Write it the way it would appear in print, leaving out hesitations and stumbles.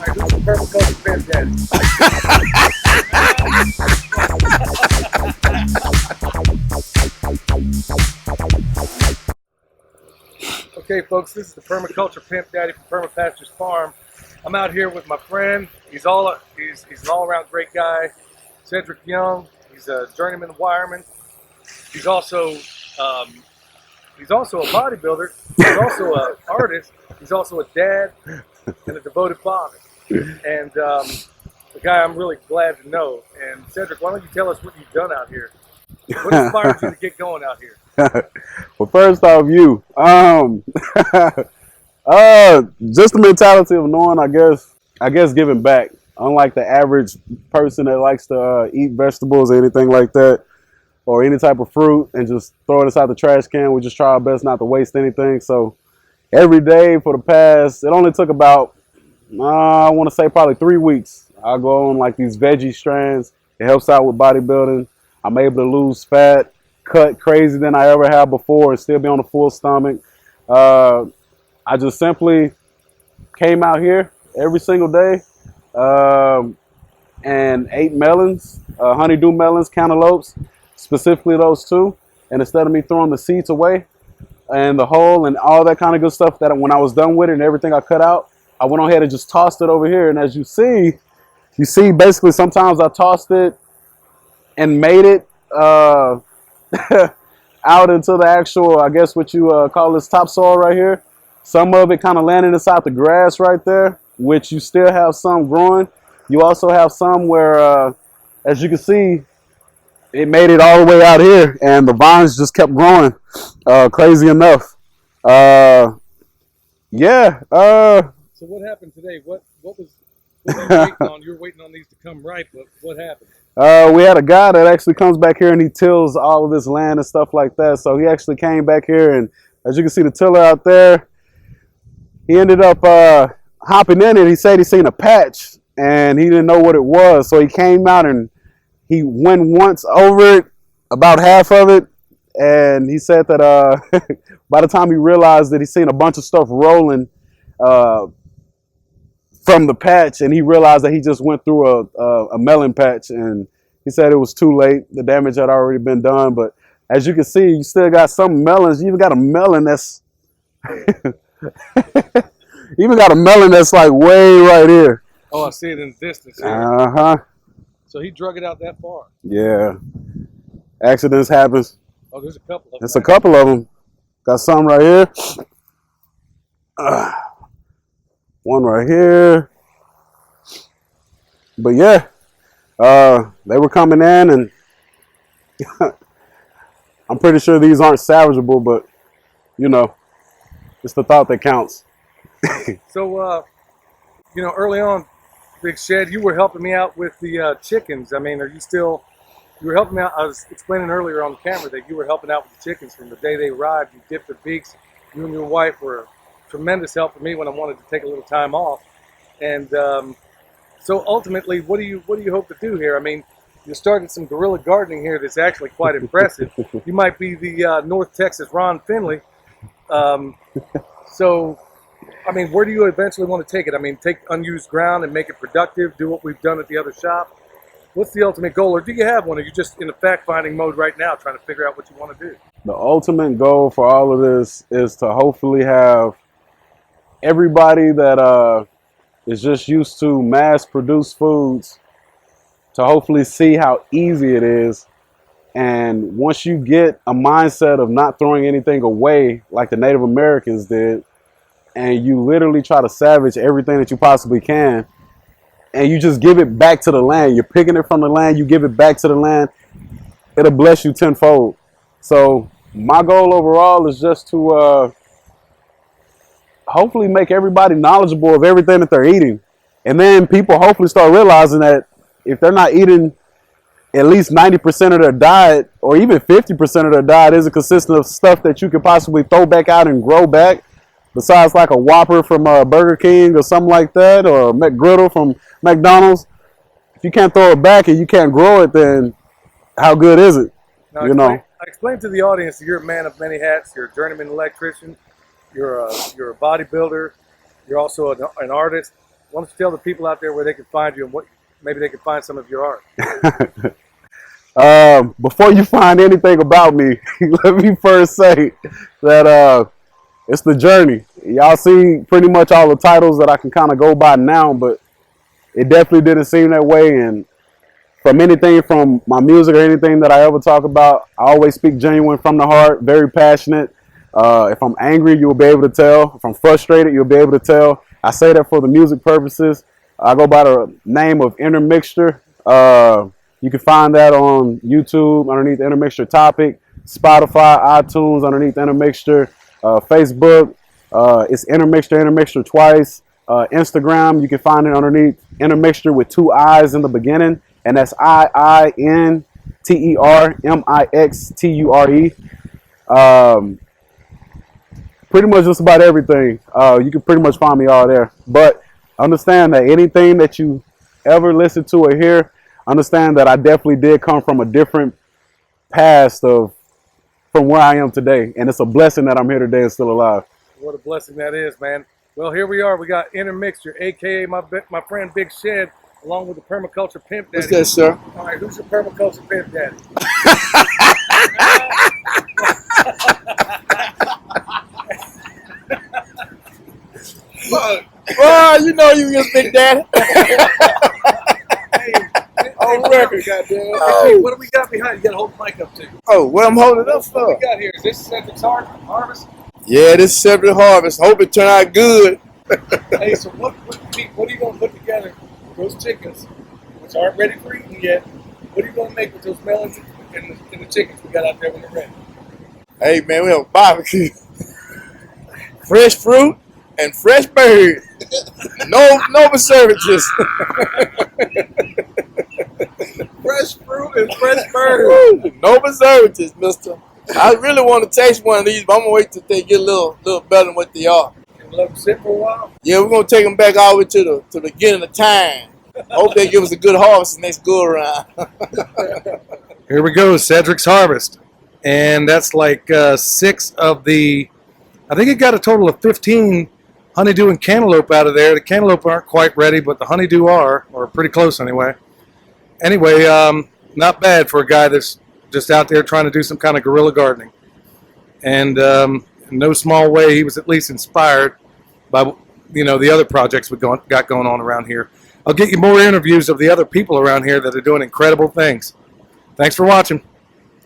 right, this is Permaculture Pimp Daddy. Okay, folks, this is the Permaculture Pimp Daddy from Permaculture's Farm. I'm out here with my friend. He's an all-around great guy, Cedric Young. He's a journeyman wireman. He's also a bodybuilder. He's also an artist. He's also a dad and a devoted father. And the guy I'm really glad to know. And Cedric, why don't you tell us what you've done out here? What inspired you to get going out here? Well, first off, you. Just the mentality of knowing, I guess giving back. Unlike the average person that likes to eat vegetables or anything like that, or any type of fruit and just throw it inside the trash can, we just try our best not to waste anything. So every day for the past, it only took about, I want to say probably 3 weeks. I go on like these veggie strands. It helps out with bodybuilding. I'm able to lose fat, cut crazy than I ever have before, and still be on a full stomach. I just simply came out here every single day and ate melons, honeydew melons, cantaloupes, specifically those two. And instead of me throwing the seeds away and the hull and all that kind of good stuff, that when I was done with it and everything I cut out, I went on ahead and just tossed it over here. And as you see basically sometimes I tossed it and made it out into the actual, I guess what you call this topsoil right here. Some of it kind of landed inside the grass right there, which you still have some growing. You also have some where, as you can see, it made it all the way out here, and the vines just kept growing, crazy enough. Yeah. So what happened today? What were you waiting on? You were waiting on these to come ripe, but what happened? We had a guy that actually comes back here and he tills all of this land and stuff like that. So he actually came back here, and as you can see the tiller out there, he ended up hopping in it. He said he seen a patch and he didn't know what it was. So he came out and he went once over it, about half of it. And he said that by the time he realized that he seen a bunch of stuff rolling from the patch, and he realized that he just went through a melon patch, and he said it was too late. The damage had already been done. But as you can see, you still got some melons. You even got a melon that's like way right here. Oh, I see it in the distance here. Uh-huh. So he drug it out that far. Yeah. Accidents happen. Oh, there's a couple of them. There's a couple of them. Got some right here. One right here. But yeah, they were coming in, and I'm pretty sure these aren't salvageable, but you know, it's the thought that counts. So, early on, Big Shed, you were helping me out with the chickens. I mean, you were helping me out. I was explaining earlier on the camera that you were helping out with the chickens from the day they arrived. You dipped their beaks. You and your wife were a tremendous help for me when I wanted to take a little time off. And so ultimately, what do you hope to do here? I mean, you're starting some guerrilla gardening here that's actually quite impressive. You might be the North Texas Ron Finley. So, I mean, where do you eventually want to take it? I mean, take unused ground and make it productive, do what we've done at the other shop? What's the ultimate goal, or do you have one? Or are you just in a fact-finding mode right now trying to figure out what you want to do? The ultimate goal for all of this is to hopefully have everybody that is just used to mass-produced foods to hopefully see how easy it is. And once you get a mindset of not throwing anything away like the Native Americans did, and you literally try to salvage everything that you possibly can, and you just give it back to the land. You're picking it from the land, you give it back to the land, it'll bless you tenfold. So my goal overall is just to hopefully make everybody knowledgeable of everything that they're eating. And then people hopefully start realizing that if they're not eating at least 90% of their diet, or even 50% of their diet isn't consistent of stuff that you could possibly throw back out and grow back, besides like a Whopper from Burger King or something like that, or a McGriddle from McDonald's. If you can't throw it back and you can't grow it, then how good is it? Now, I explained to the audience that you're a man of many hats. You're a journeyman electrician. You're a bodybuilder. You're also an artist. why don't you tell the people out there where they can find you and what maybe they can find some of your art. Before you find anything about me, let me first say that it's the journey. Y'all see pretty much all the titles that I can kind of go by now, but it definitely didn't seem that way. And from anything from my music or anything that I ever talk about, I always speak genuine from the heart, very passionate. If I'm angry, you'll be able to tell. If I'm frustrated, you'll be able to tell. I say that for the music purposes. I go by the name of Intermixture. You can find that on YouTube underneath Intermixture Topic, Spotify, iTunes underneath Intermixture, Facebook. It's Intermixture twice. Instagram, you can find it underneath Intermixture with 2 I's in the beginning, and that's IINTERMIXTURE. Pretty much just about everything. You can pretty much find me all there. But understand that anything that you ever listen to or hear, understand that I definitely did come from a different past from where I am today. And it's a blessing that I'm here today and still alive. What a blessing that is, man. Well, here we are. We got Intermixture, a.k.a. my friend Big Shed, along with the Permaculture Pimp Daddy. What's that, sir? All right, who's your Permaculture Pimp Daddy? Well, you know you was Big Daddy. On record, goddamn. Hey, what do we got behind you? You got to hold the mic up to. Oh, what I'm holding up What for? we got here? Is this Cedric's Harvest? Yeah, this is Separate Harvest. Hope it turn out good. Hey, so what are you going to put together with those chickens, which aren't ready for eating yet? What are you going to make with those melons and the chickens we got out there when they're ready? Hey, man, we have a barbecue. Fresh fruit and fresh bird. No preservatives. Fresh fruit and fresh bird. No preservatives, mister. I really want to taste one of these, but I'm going to wait till they get a little better than what they are. Can we let them sit for a while? Yeah, we're going to take them back all the way to the beginning of time. Hope they give us a good harvest the next go around. Here we go, Cedric's Harvest. And that's like 6 of the, I think it got a total of 15 honeydew and cantaloupe out of there. The cantaloupe aren't quite ready, but the honeydew are, or pretty close anyway. Anyway, not bad for a guy that's just out there trying to do some kind of guerrilla gardening. And in no small way, he was at least inspired by, the other projects we got going on around here. I'll get you more interviews of the other people around here that are doing incredible things. Thanks for watching.